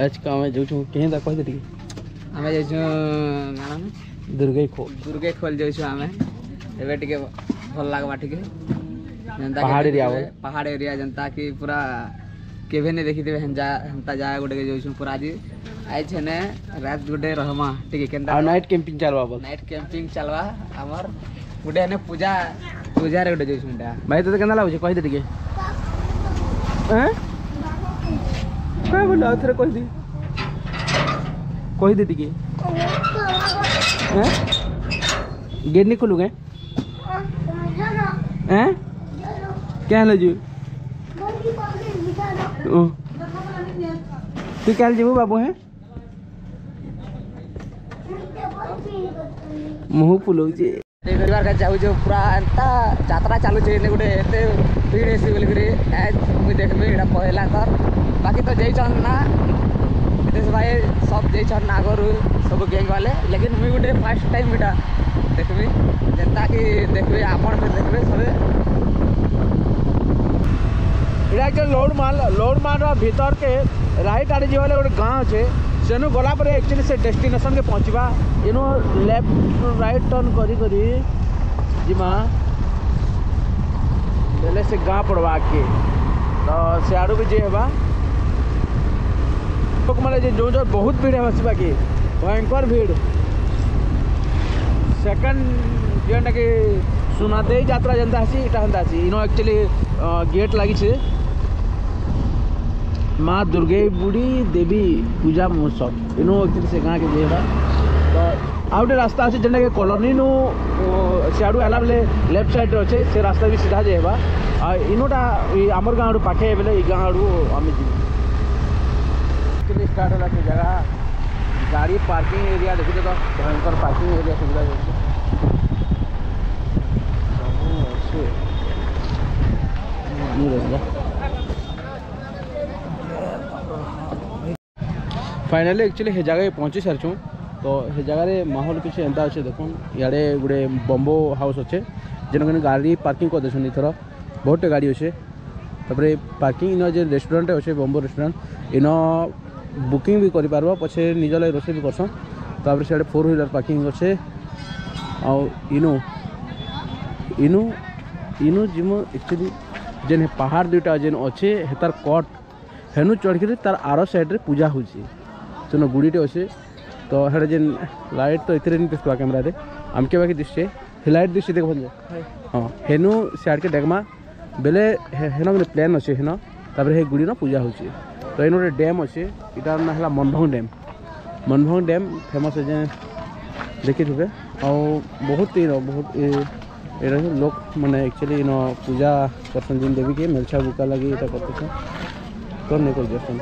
आज का आम जो कहीं कही टे आम जो दुर्गे खो दुर्गे खोल जाइछु आम एबे टिके भल लागबा टिके पहाड़ एरिया जनता कि पूरा केभे नहीं देखी हेन्ता जाए गोटे जाइछु पूरा आज आई छने रात गोटे रहमा टिके केनता नाइट कैंपिंग चलवा हमर गोटे ने पूजा रे गोटे जाइछु मुंडा भाई तो केना लागु कहि दे टिके हैं काय बोला थरे कहि दे टिके हैं गेट नहीं खोलू हैं क्या है जी तू क्या जीवू बाबू हैं मुँह फुलाऊे परिवार का चाहू जो पूरा एंता यात्रा चालू छे गोटे एते भीड़ हेसी बोली करे आज मुई देखबे एटा पहला कर बाकी तो जैछन ना हितेश भाई सब जैछन ना आगरू सब गैंग वाले लेकिन मुई गोटे फर्स्ट टाइम एटा देखबे जनता की देखबे आपण में देखबे सबे एटा के लोड माल भीतर के राइट आड़े जीवाले गोटे गाँव अच्छे सेनु गला पर एक्चुअली से डेस्टिनेशन के पहुँचवा इनो लेफ्ट राइट टर्न करी जिमा पहले से गाँव पड़वा के तो सियाड़ू भी जे हेबा लोक माने जो बहुत भीड़ है बसवा की भयंकर भीड़ सेकंड जेनटा कि सुनाते यात्रा जनता आसी इटा हंता आसी इनो एक्चुअली गेट लगी छे माँ दुर्गे बुढ़ी देवी पूजा महोत्सव इनो एक्चुअली से गाँव के जेबा तो आउ गोटे रास्ता अच्छे जेनटा कि कॉलोनी नु सियाड़ू आला बेले लेफ्ट साइड अच्छे से रास्ता भी सीधा जेबा आ इनोटा आमर गाँव पाखे बेले ई गाँव आम जी स्टार्ट होला से जगह गाड़ी पार्किंग एरिया देखिए तो भयंकर पार्किंग एरिया सुविधा फाइनाली एक्चुअली हे जगह पहुँची सारी तो हे जगह माहौल किसी एंता अच्छे देख इे गोटे बम्बो हाउस अच्छे जेन गाड़ी पार्किंग कर देछन इथर बहुत गाड़ी अच्छे तापर पार्किंग इन जो रेस्टोरेंट अच्छे बम्बो रेस्टोरेंट इन बुकिंग भी कर पार पछे निज लगे रोसे भी करसन तापर से 4 व्हीलर पार्किंग अच्छे इनु इनु इनु जिम एक्चुअली जेन पहाड़ दुटा जेन अच्छे तार कट हेनु चढ़ तार आर साइड रे पूजा होची सेन गुड़ीटे अच्छे तो हेड जेन लाइट तो इतने नहीं दिखा कैमरा रे आमके बाकी दिशे लाइट दिशे देख भल हाँ हेनु सियाड़ के डेगमा बेले हेन गोटे प्लान अच्छे हेन तापर हे गुड़ी पूजा होची तो इन गोटे डैम अच्छे इटार ना है मनभंग डैम फेमस है जे देखी थे बहुत लोग माने एक्चुअली इन पूजा करसन जिन देवी के मेलछा बुका लगी इटा करते तो नहीं कर देसन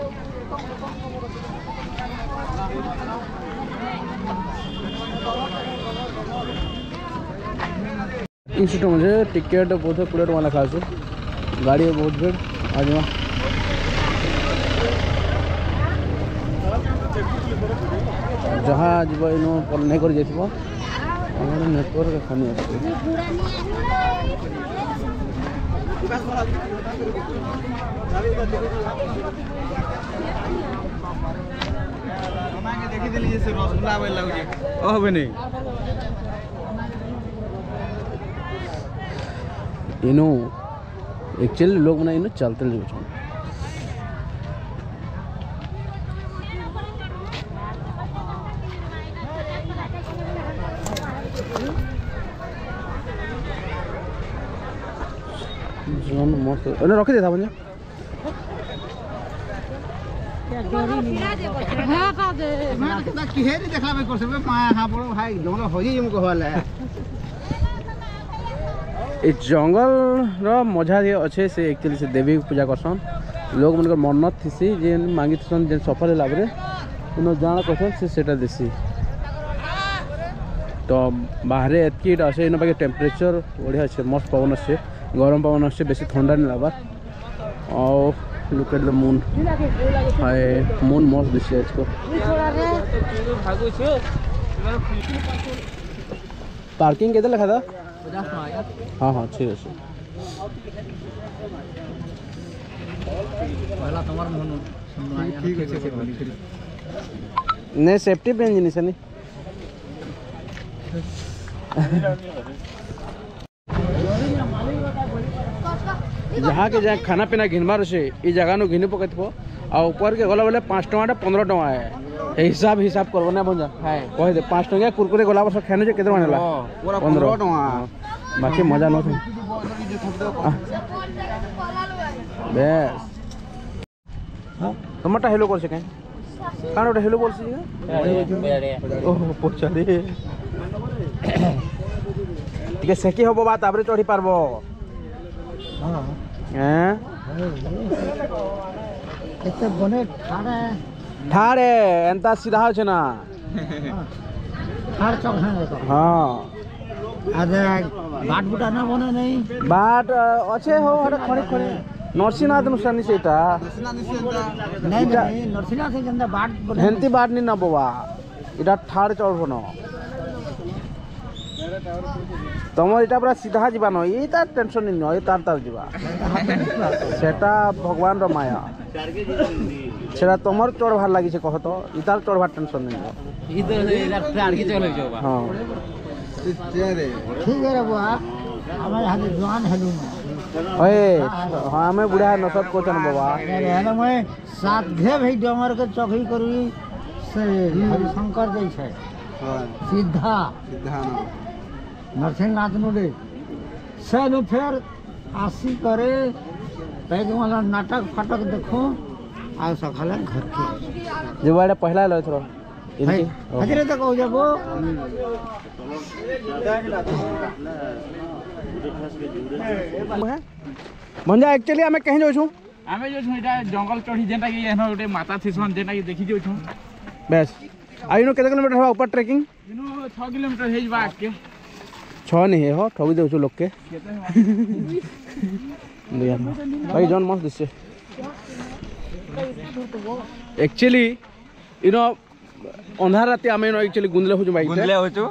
इंस्टीट्यूट मुझे टिकेट बहुत 20 टका लिखा अच्छे गाड़ी बहुत भीड़ आज जहाँ जीव इन नहीं कर नेटवर्क खानी इनो एक्चुअली लोग मैंने इनो चलते जन मस्त रखी दे था बंजा जंगल मजा ये अच्छे से एक्चुअली से देवी पूजा करसन लोग मन मन्नत थी जेन मांगी थन जेन सफल है जाना कहसन से देसी तो बाहर एतकी अच्छे इन बाकी टेम्परेचर बढ़िया अच्छे मस्त पवन अच्छे गरम पवन अच्छे बेसी ठंडा नहीं लगा और look at the moon hi moon मस्त दिखे इसको पार्किंग केते लिखा था 50 टका हाँ हाँ ठीक है पहला तुम्हार मन ठीक अच्छे नहीं सेफ्टी पे जिनिस नहीं जहाँ के जहाँ खाना पीना घिनबार से ये जगह नु घिनी पकड़ आ ऊपर के गला बोले 5 टका 15 टका है हिसाब करबो ना बंजा कह दे 5 टका कुरकुरे गला बस खाने जे केते बनला पूरा 15 टका बाकी मजा न बेस टमाटा हेलो कर सके कान ओटा हेलो बोल सी ओह पोचा दे टिके सेकी होबो बा ताबरे चढ़ी पारबो हैं केते बने ठाड़े एंता सीधा हो ना ठाड़ चौक है तो हाँ अरे बाट बुटा ना बने नहीं बाट अच्छे हो हरे खड़े खड़े नरसिंहनाथ अनुसानी सेटा नहीं नहीं नरसिंहनाथ से जंदा बाट बने हेंती बाट नहीं ना बाबा इटा ठाड़ चढ़ न तुम इटा पूरा सीधा जीवा न ये तार टेंशन नहीं न ये तार तार जीवा सेटा भगवान रो माया सेटा तुमर चढ़ भार लगी से कह तो इतार चढ़ भार टेंशन नहीं हाँ ठीक है रे बुआ हमारे हाथ जवान हेलू ओए हाँ मैं बुढ़ा नसत को चन बाबा अरे मैं साथ घे भाई डमर के चौकी करी से हरिशंकर जै छै सीधा नरसिंहनाथ नु रे से नु फिर आसी करे पैग वाला नाटक फाटक देखो आ सखाले घर के जो वाला पहला लो थरो भाई हजरे तक हो जाबो मंजा एक्चुअली हमें कहीं जो छु आमे जो इटा जंगल चढ़ी जेटा कि एनो गोटे माता थिसन जेटा कि देखि जो छु बस आइनो केते किलोमीटर हो ऊपर ट्रेकिंग इनो 6 किलोमीटर हेज बा के 6 नहीं है हो ठगी देउ छु लोग के भाई जॉन मस्त दिसे एक्चुअली इनो अंधार राती आमे नो एक्चुअली गुंदले हो छु भाई गुंदले हो छु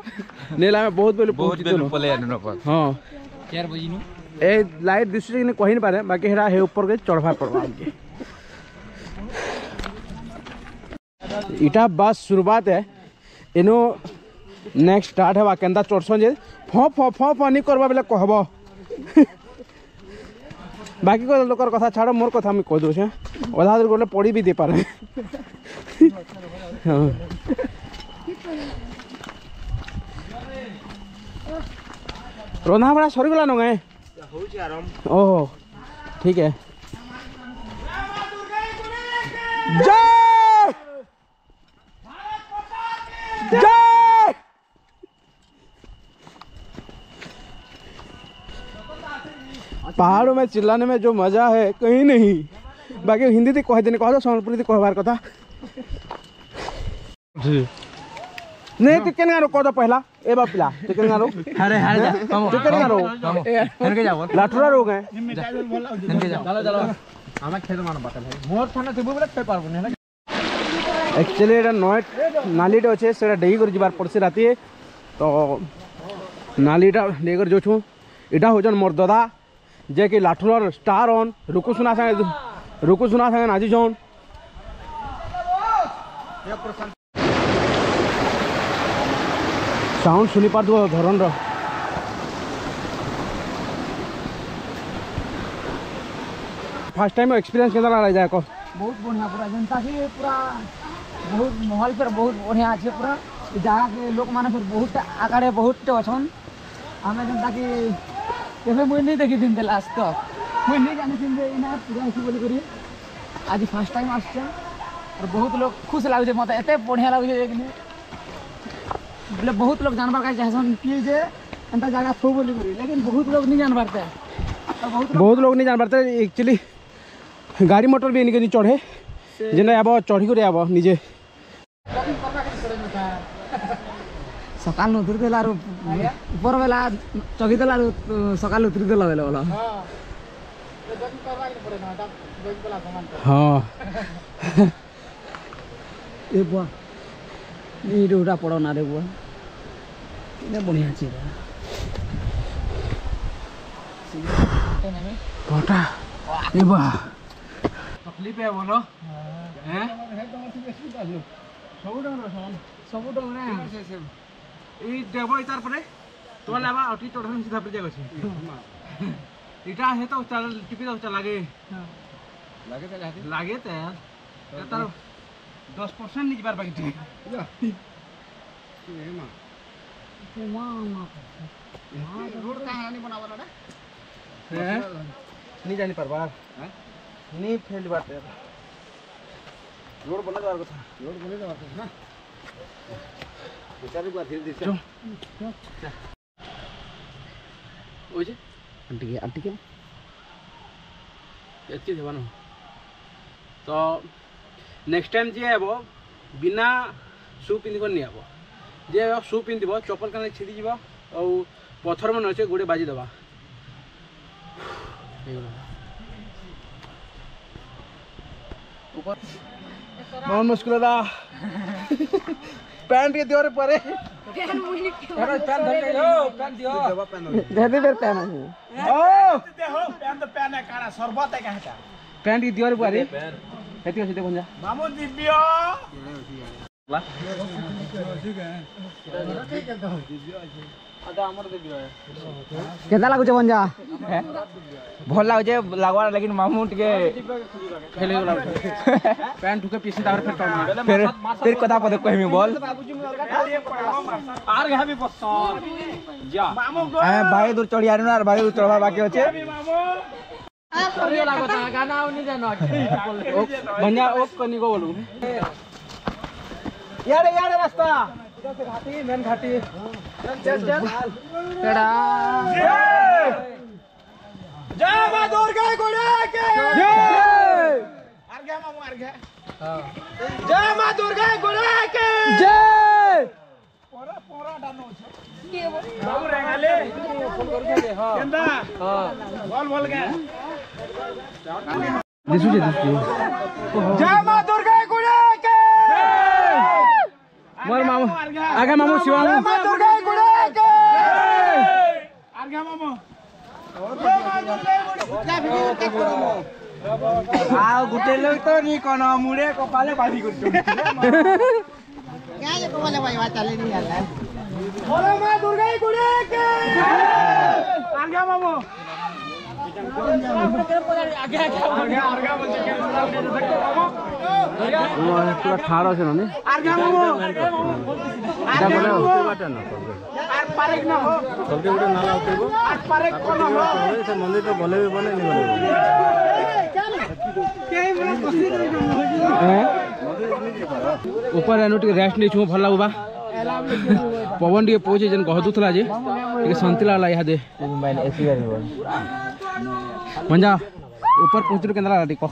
नेला में बहुत पहले पले आनो पर हां 4 बजे नु ए लाइट दिसु कि कहि न पारे बाकी हेरा हे ऊपर के चढ़वा पड़वा के इटा बस शुरुआत है इनो नेक्स्ट स्टार्ट है केंदा चढ़सन जे फ फ फ फ नहीं करबा बेले कहबो बाकी को लोकर कथा छाड़ो मोर कथा हम कह दो छे ओधा दूर गोले पड़ी भी दे पारे हां रोना बड़ा सरी गला न गए ओह ठीक है जय जय पहाड़ों में चिल्लाने में जो मजा है कहीं नहीं बाकी हिंदी थी कह देने कह दो सोनपुरी थी कहबार कथा नहीं चिकन गारो कह दो पहला ए बा पिला चिकन गारो अरे हां जा चिकन गारो हनके जाओ लाठुरा रोग है हनके जाओ चलो चलो हमें खेत मान बाटल है मोर थाना से बोले पे पारबो ने एक्चुअली एटा नय नालीटे अच्छे से डेही कर जीवार पड़सी राति तो नालीटा लेकर जो छू इटा होचन मोर दादा जे कि लाठुर स्टार ऑन रुकु सुना संगे नाची जौन साउंड सुनी पार धरन रो फर्स्ट टाइम एक्सपीरियंस केदा लगा जाए को बहुत बढ़िया पूरा जनता से पूरा बहुत माहौल पर बहुत बढ़िया अच्छे पूरा जहाँ के लोक माने फिर बहुत आगे बहुत अच्छन हमें जनता की केवे मुझे नहीं देखी दिन लास्ट तो मुझे नहीं जानी थी ना पूरा ऐसी बोली करी आज फर्स्ट टाइम आसছে और बहुत लोग खुश लगे मत एत बढ़िया लगे बोले बहुत लोग जानवर का चाहसन कि जे एंता जगह थो बोली करी लेकिन बहुत लोग नहीं जान पाते बहुत लोग नहीं जान पाते एक्चुअली गाड़ी मोटर भी इनके नहीं चढ़े जेने आब चढ़ी कर आब निजे सकाल उतरी देला ऊपर बेला चगी देला सकाल उतरी देला बेला बोला हाँ ए बुआ ये डोडा पड़ो ना रे बुआ इने बढ़िया छी रे पोटा ए बा तकलीफ है बोलो हैं ସବୁ ଡଙ୍ଗରା এই দেব ইতার পরে তো লাবা অটি চড়ন সিধা পড়ে যাচ্ছে এটা হে তো চাল টিপি দাও চা লাগে লাগে তে তার 10% নিবার বাকি ঠিক रोड कहाँ नहीं बना वाला हैं नहीं जानी परवा नहीं फेल बात है रोड बना देवार कथा रोड बने जावा ना बेचारी बात धीरे धीरे ओए जे आंटी के एतके देवानो तो नेक्स्ट टाइम जे हेबो बिना शू पिंधि को नहीं हेबो जे शू पिंधिबो चप्पल काने छिड़ी जीवो और पत्थर मन अच्छे गोड़े बाजी दबा बहुत मुश्किल था पैंट के दियो रे परे दे दे फिर पहना ओ देखो पैन तो पैन है काना शरबत है कहता पैंट के दियो रे परे हेती अछि देखो जा मामू दिव्य केदा लागुचे बंजा भल लागुचे लागवार लेकिन मामू टिके खेले गला पैंट ठुके पीछे तार फिर कथा पदे कहमी बोल आर घाबी पसंद जा मामू गो भाई दूर चढ़ी आनु और भाई दूर चढ़वा बाकी होचे मामू सरियो लागता गाना उनी जानो बंजा ओ कनी को बोलू यारे रास्ता घाटी मेन घाटी चल एड़ा जय मां दुर्गा गुड़े के जय आर घे मामू आर घे जय मां दुर्गा गुड़े के जय पोरा डानो छे मामू रेगाले फोन कर दे हां केंदा हां बोल के दिसु जय मां दुर्गा गुड़े के मोर मामू आगे मामू शिवा मां दुर्गा गुड़े के आर घे मामू आ गुटे लोग तो नी कोन मुड़े कपाले बाधी करछो क्या ये कपाले भाई बात चले नहीं यार बोलो मां दुर्गा गुड़े के आर घे मामू आगे बोल के पूरा ठाड़ আছে না आर घे मामू এটা বলে উঠে বাটা না आर पारेक ना हो सबके गुटे नाला उठेबो आर पारेक कोन हो से मंदिर तो भले भी बने नहीं बने ऊपर एनु टिके रेस्ट नै छु भल लागबा पवन टिके पहुंचे जन गहदु थला जे टिके शांति लागला यहा दे मोबाइल एसी गाड़ी बोल मंजा ऊपर पहुंचलो केंद्रा टिको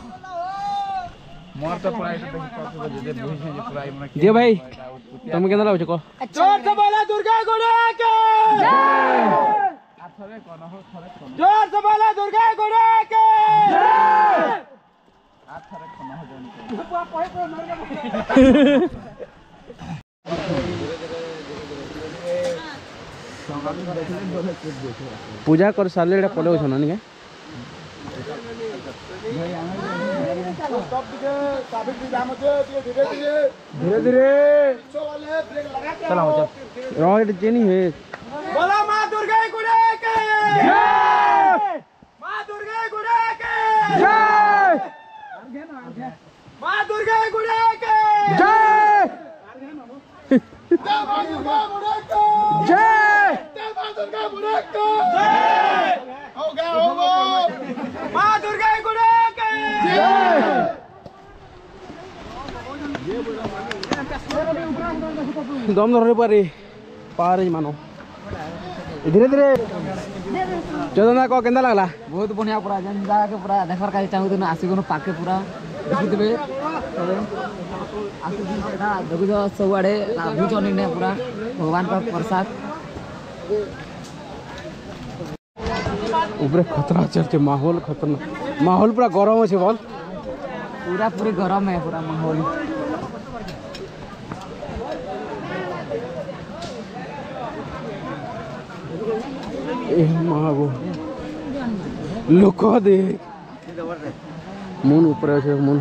मोर तो प्राइस देखि जे बुझे जे प्राइस में जे भाई तुम केंद्रा लाउछ को जोर से बोला दुर्गा गुड़े के जय जोर से बोला दुर्गा गुड़े के जय पूजा कर साले एटा पले छ ननी के धीरे धीरे चला हो चल रो एटा जेनी है बोला मां दुर्गा गुड़े के जय मां दुर्गा गुड़े के जय मां दुर्गा गुड़े के जय मां दुर्गा गुड़े के जय मां दुर्गा गुड़े के हो गया मां दुर्गा गुड़े के दम धरे पारे पार मानो धीरे धीरे चोदना को केंदा लागला बहुत बढ़िया पूरा जन जागा के पूरा देखर का चाहू दिन आसी कोनो पाके पूरा देखि देबे आसी दिन एटा देखु जो सबआडे राधु चनी ने पूरा भगवान का प्रसाद ऊपर खतरा चलते माहौल खतरनाक माहौल पूरा गरम है बोल पूरा पूरे गरम है पूरा माहौल ए मागो लोक दे मुन ऊपर है मुन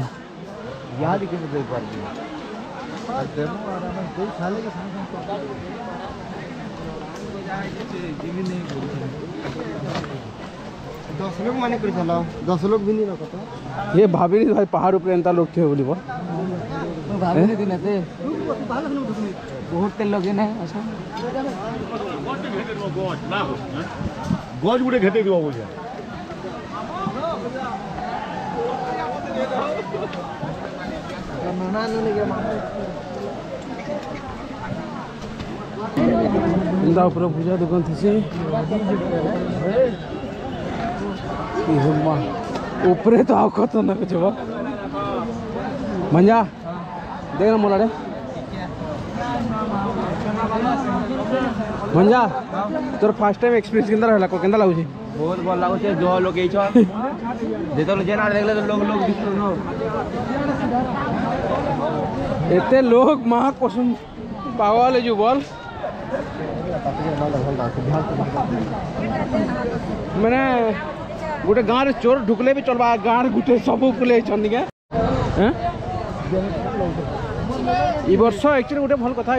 यहाँ देखिए तो देख पार डेमो आ रहा है कोई साले के दस लोग माने कर चला 10 लोग भी नहीं रखता ये भाभी नहीं भाई पहाड़ ऊपर एंता लोग थे बोली भाभी दिन थे बहुत तेल लगे ना अच्छा गज गुड़े घेटे दिवा बोलिए एंता ऊपर पूजा दुकान थी से ऊपरे तो आओ खतरनाक जवा मंजा देखना मोलाड़े मंजा तोर फर्स्ट टाइम एक्सपीरियंस केंदा रहला को केंदा लागुची बहुत भल लागुचे जो लोग एछ जेतो जेना देखले तो लोग दिखतो न एते लोग महा कसम पागल जो बोल माने गोटे गाँव चोर ढुकले भी चलवा गाँव गोटे सब उपले छनिके हैं ई वर्ष एक्चुअली गोटे भल कथा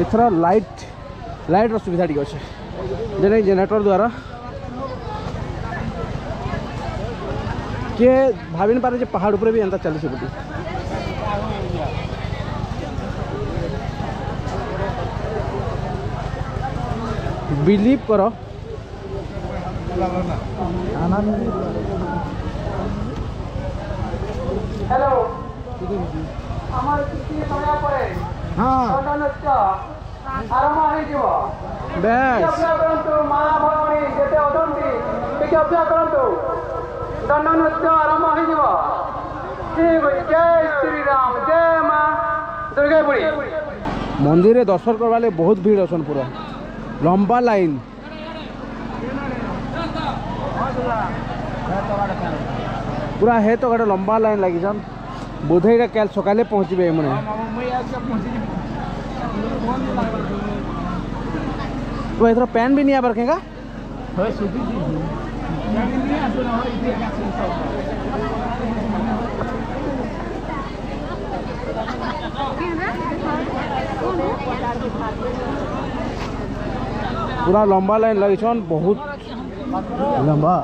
एथरा लाइट सुविधा टी अच्छे जेने जेनेरेटर द्वारा किए भाभी नहीं पारे पहाड़ ऊपर भी एंता चली बोली बिलीव करो हेलो আমার কিছু সময় পরে নৃত্য আরম্ভ হয়ে बेस অপেক্ষা করন্তু মা ভগবানী যেতে অদন্তি ଟିକେ অপেক্ষা করন্তু দণ্ড নৃত্য আরম্ভ হয়ে ঠিক আছে জয় শ্রীরাম জয় মা দুর্গা বুড়ি मंदिर दर्शन करवा ले बहुत भीड़ अच्छन पूरा लंबा लाइन पूरा है तो गोटे लंबा लाइन लगी जान बोधे क्या सकाले पहुँचे मैंने तो इधर पैन भी नहीं आ रखेगा पूरा लंबा लाइन लगी छन बहुत लंबा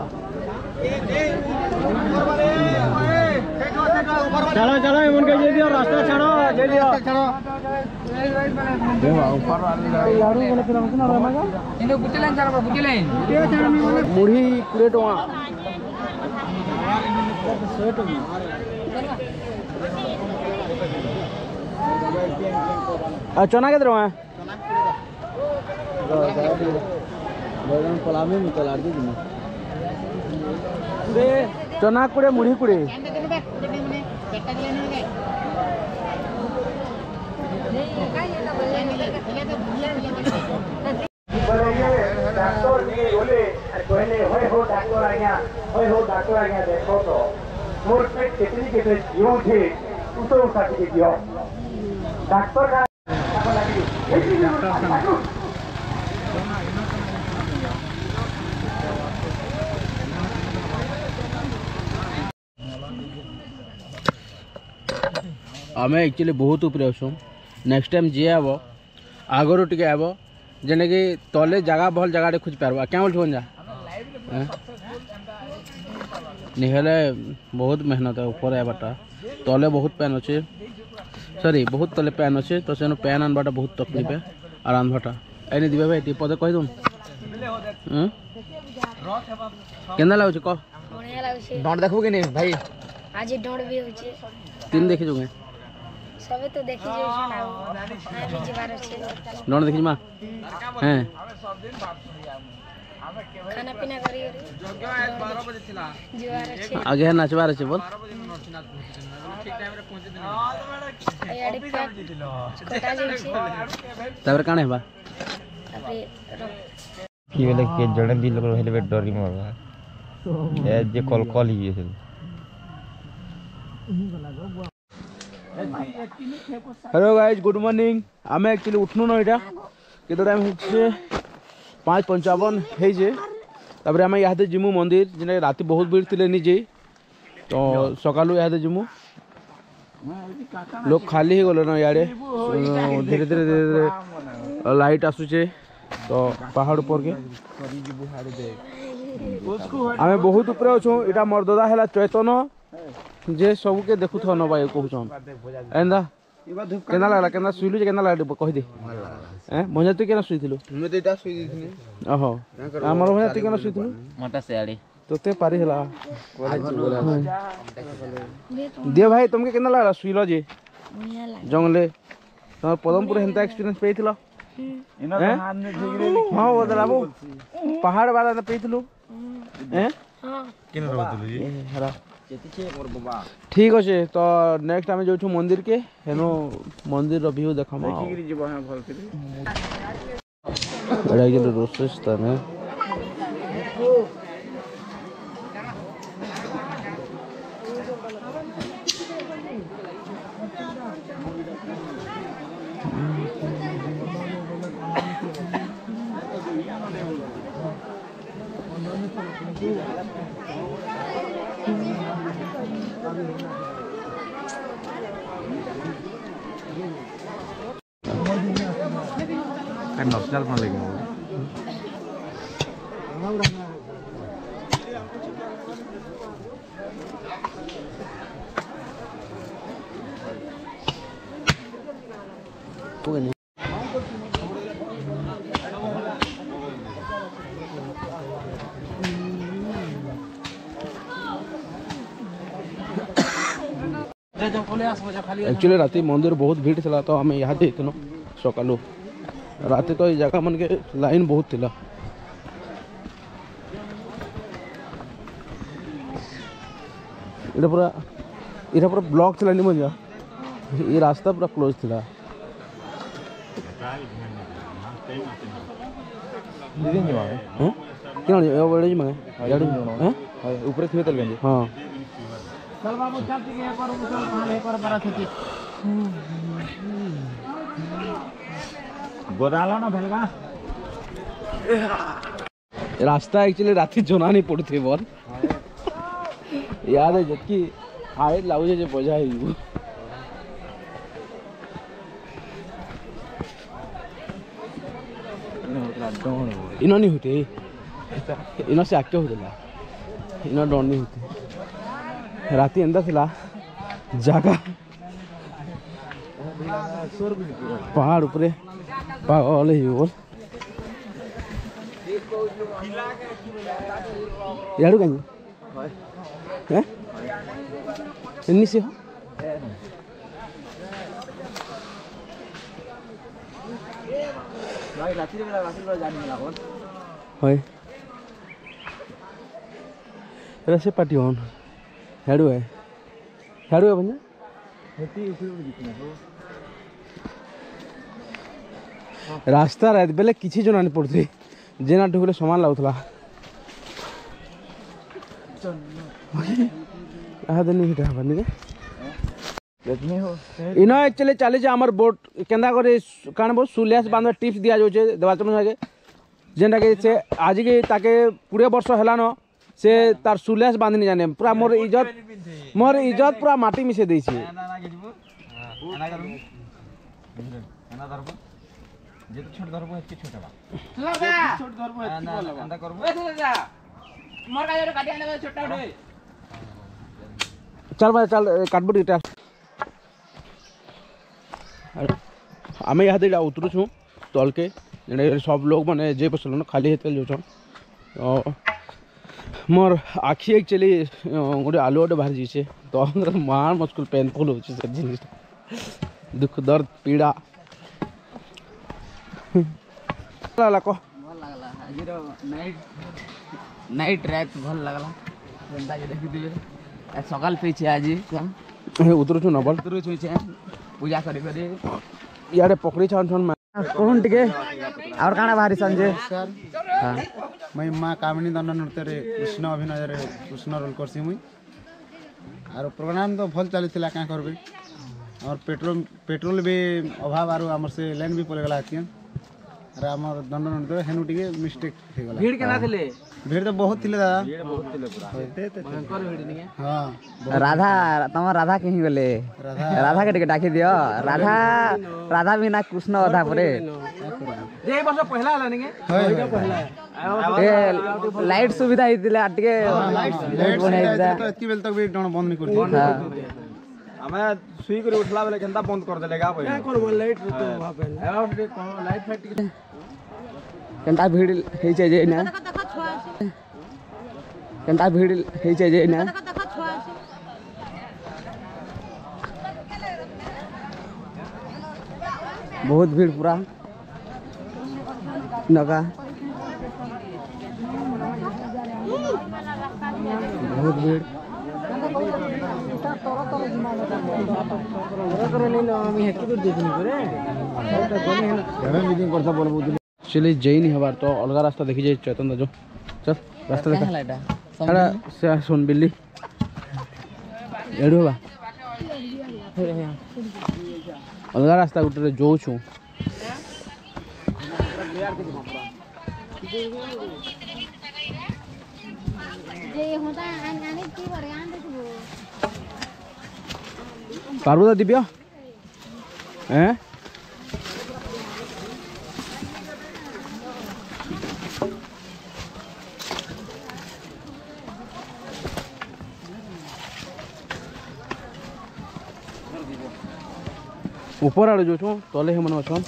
चलो चलो उनके जे दियो रास्ता छोड़ो जे दियो ऊपर यारू बोले फिर हमको ना रहना इनो गुटे लाइन चढ़बो गुटे लाइन मुढ़ी 20 टका चना के तरह चना कुड़े मुढ़ी कुड़े देखो तो मोर पे कितनी कितने जीवन थे उतो साथी दियो डॉक्टर का आम एक्चुअली बहुत ऊपर अच्छु नेक्स्ट टाइम जी आब आगरू टे आब जेने कि तले जगह भल जगह खोज पार्बा क्या बोल जा निहले बहुत मेहनत है ऊपर आवाटा तले बहुत पैन अच्छे सॉरी बहुत तले पैन अच्छे तो से पैन आनबाटा बहुत तकलीफ है और रांधबाटा एने दिबे भाई टी पदे कह दूँ केना लागुछ कह बढ़िया लागुछ डॉट देखबो कि नहीं भाई आज डोंड भी होचे तीन देखी जुगे सबे तो देखि जे ना भी जीवार छे डॉट देखी मां हैं खाना पीना करी जगह 12 बजे थिला जीवार छे आगे है नाचबार छे बोल ठीक टाइम रे पहुंचे दिन याडी कटा जे छे तबर काने बा अबे কি বলে কে জড়ে দিল করে হেলে ডরি মরবা এ যে কল হিয়েছিল hello guys good morning um actually उठनु न यहाँ केते टाइम होचे 5:55 हे तापर आम यहाँ जिमु मंदिर जेने राति बहुत भीड़ थिले निजे तो सकालू यहाँ जिमु लोग खाली ही गले ना यारे धीरे धीरे धीरे धीरे लाइट आसुचे तो पहाड़ ऊपर के आमे बहुत ऊपर अच्छु इटा मोर दादा है चैतन जे सब के देखु थन भाई कहून एंदा केना लागला केना सुइलु जे केना लागला कहि दे हैं भंजा तू केना सुइथिलु हम तो इटा सुइ दिथिनी ओहो हमर भंजा तू केना सुइथिलु मोटा सेआड़ी तोते पारी हला दे भाई तुमके केना लागला सुइलो जे जंगले तोर पदमपुर हेंता एक्सपीरियंस पेथिलो हां बदला बाबू पहाड़ वाला ना पेथिलु हैं केना रहतलु जी हरा ठीक अच्छे तो नेक्स्ट आम जो मंदिर के हेनो मंदिर व्यू देखा रोषे स्थान नॉर्मल मान लेंगे एक्चुअली राति मंदिर बहुत भीड़ थी तो आम यहाँ देनु सकालू राति तो ये जगह मन के लाइन बहुत थिला इधर पूरा ब्लॉक थिला नहीं मजा ये रास्ता पूरा क्लोज थिला क्या बड़े जी मांगे ऊपर थे तल गंजे हाँ चल बाबू चल ठीक है एक और बड़ा थी गोदाला ना भेलगा रास्ता एक्चुअली राति जोना नहीं पड़ती बोल याद है जबकि आए लाउजे जे बजा ही इनो नहीं होते इनो से आके होते इनो डर नहीं होते राति अंदर थिला जगह पहाड़ ऊपर पागल ही बोल यार कहीं हैं इन्हीं से हो भाई रात्रि में जाने मिला कौन है रसे पार्टी ऑन हेडू है बंजा रास्ता रात बेले किसी जना नहीं पड़ती जेना ढुकले सामान लाउथला इनो एक्चुअली चली आमर बोट केंदा करे कान बोल सुलियास बांध टिप्स दिया जाउछे देवाचरण आगे जेनटा के से आज के ताके 20 वर्ष हेलानो से तार सुलियास बांध नहीं जाने पूरा मोर इज्जत पूरा माटी मिसे देछि जे छोट धरबो एते छोटा बा छोट धरबो एते अंदा करबो ए दादा मोर का जोर काटी आने छोटा उठे चल भाई चल काटबो इटा आमे यहाँ देड़ा उतरू छु तल के सब लोग माने जे बसल खाली हेते जो छ मोर आखी एक्चुअली गोटे आलू गोटे बाहर जाइए तो मार मुश्किल पेनफुल हो जिन दुख दर्द पीड़ा लगला को भल लागला आज नाइट रात भल लागला जेंता के देखि दिबे सकाल पे छे आज उतरू छु नबल उतरू छु छे पूजा करी करी याडे पकड़ी छन छन कोन टिके और काना बाहरी संजे हां मैं माँ कामिनी दंड नृत्य रे कृष्ण अभिनय रे कृष्ण रोल करसी मुई और प्रोग्राम तो भल चली थिला का करबे और पेट्रोल भी अभाव आरो हमर से लाइन भी पड़े गला हथियन ଆରେ ଆମର ଦଣ୍ଡ ନୃତ୍ୟ ହେନୁ ଟିକେ ମିଷ୍ଟେକ୍ ହେଇଗଲା। ଭିଡ଼ କେନା ଥିଲେ? ଭିଡ଼ ତ ବହୁତ ଥିଲେ ଦାଦା। ହଁ ରାଧା ତମ ରାଧା କେହି ଗଲେ ରାଧା କେ ଟିକେ ଡାକି ଦିଅ। ରାଧା ରାଧା ବିନା କୃଷ୍ଣ ଅଧା ପରେ ଯେ ବର୍ଷ ପହଲା ହେଲା ନି ଲାଇଟ୍ ସୁବିଧା ହେଇଥିଲା ଟିକେ ଏତିକି ବେଲେ ତକ ବି ଜଣ ବନ୍ଦ ନି କରୁଛି। ଆମେ ଶୁଇ କରି ଉଠଲା ବେଲେ କେନ୍ତା ବନ୍ଦ କରିଦେଲେ ଗା ପଇଲା କେନ୍ତା ଭିଡ଼ ହେଇଛେ ଯେ ନା କେନ୍ତା ଭିଡ଼ ହେଇଛେ ଯେ ନା ବହୁତ ଭିଡ଼ ପୁରା ନକା ବହୁତ ଭିଡ଼ एक्चुअली जई नहीं हबार तो अलग रास्ता देखी जाए चैतन दाजो चल रास्ता देखा हेड़ा से सुन बिल्ली एडू बा अलग रास्ता गुटे जो छु पार्वता दिव्या हैं ऊपर आड़े जो तले हे मन अच्छन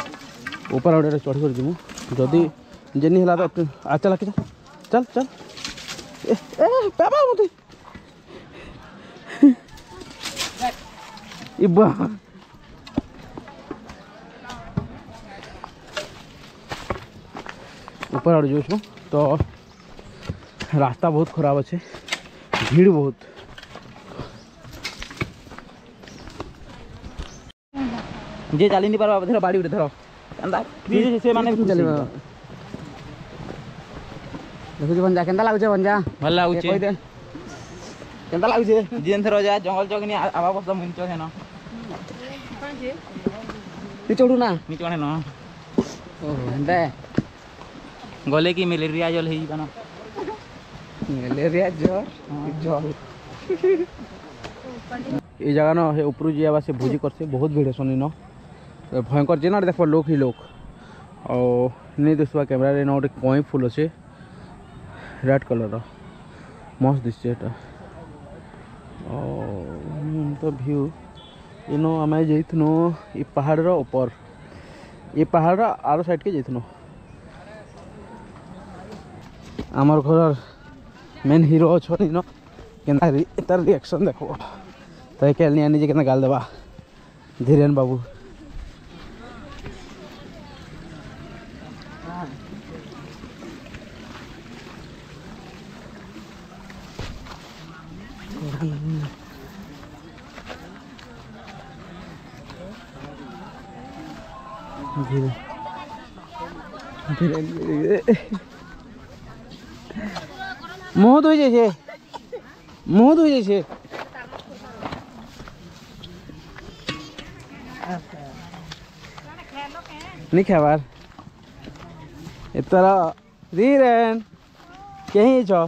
ऊपर आड़े चढ़ी कर जीमु जदि जेनी हला तो आ चल चल चल चल ए बाबा मते इबा ऊपर आड़े जो तो रास्ता बहुत खराब अच्छे भीड़ बहुत जे चली नहीं पारबा धर बाड़ी धर से माने चली देखु बंजा केंता लागुचे बंजा भल लागुचे कहि दे केंता लागुचे जेन थरो जा जंगल चकनी आबा बस मिंच है ना नी चढ़ू ना नी चढ़े ना ओ हंदे गले की मलेरिया जल हे बना मलेरिया जल जल ये जगह ना ऊपर जावा से भोजी करसे बहुत भीड़ है सुनी न भयंकर जेना देख लोक ही लोक और नहीं देखा कैमेरा रे ना गोटे कई फूल अच्छे रेड कलर मस्त दिशे एटा तो व्यू इनो आम जाइनु ये पहाड़ ऊपर ये पहाड़ आर साइड के जाइनु आमर घर मेन हीरो अच्छा न केना तार रिएक्शन देखो तो क्या निजे के गाल देवा धीरेन बाबू धीरे धीरे मुँह धोई जाए मुँह धोई जाए नहीं खाबार इतना धीरेन कहीं छो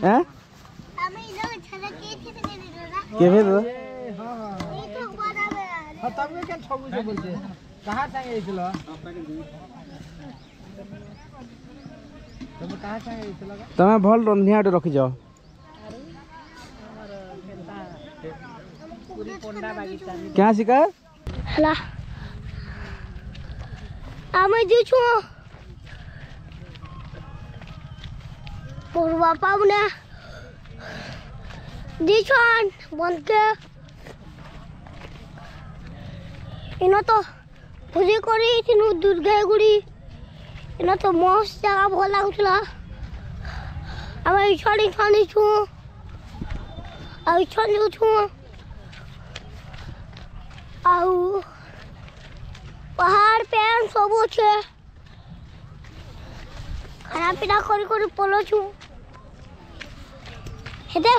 हैं के भेद दो तमें भल रंधिया रखी जाओ क्या शिकार हला आमे जे छु मोर बापा ने जे छन बंद के इनो तो भुजी करी थिनु दुर्गा गुड़ी इनो तो मस्त जगह भल लागुला आमे छड़ी छानी छु आ छड़ी छु आउ पहाड़ पे सब अच्छे खाना पीना कर पलो छु हेदे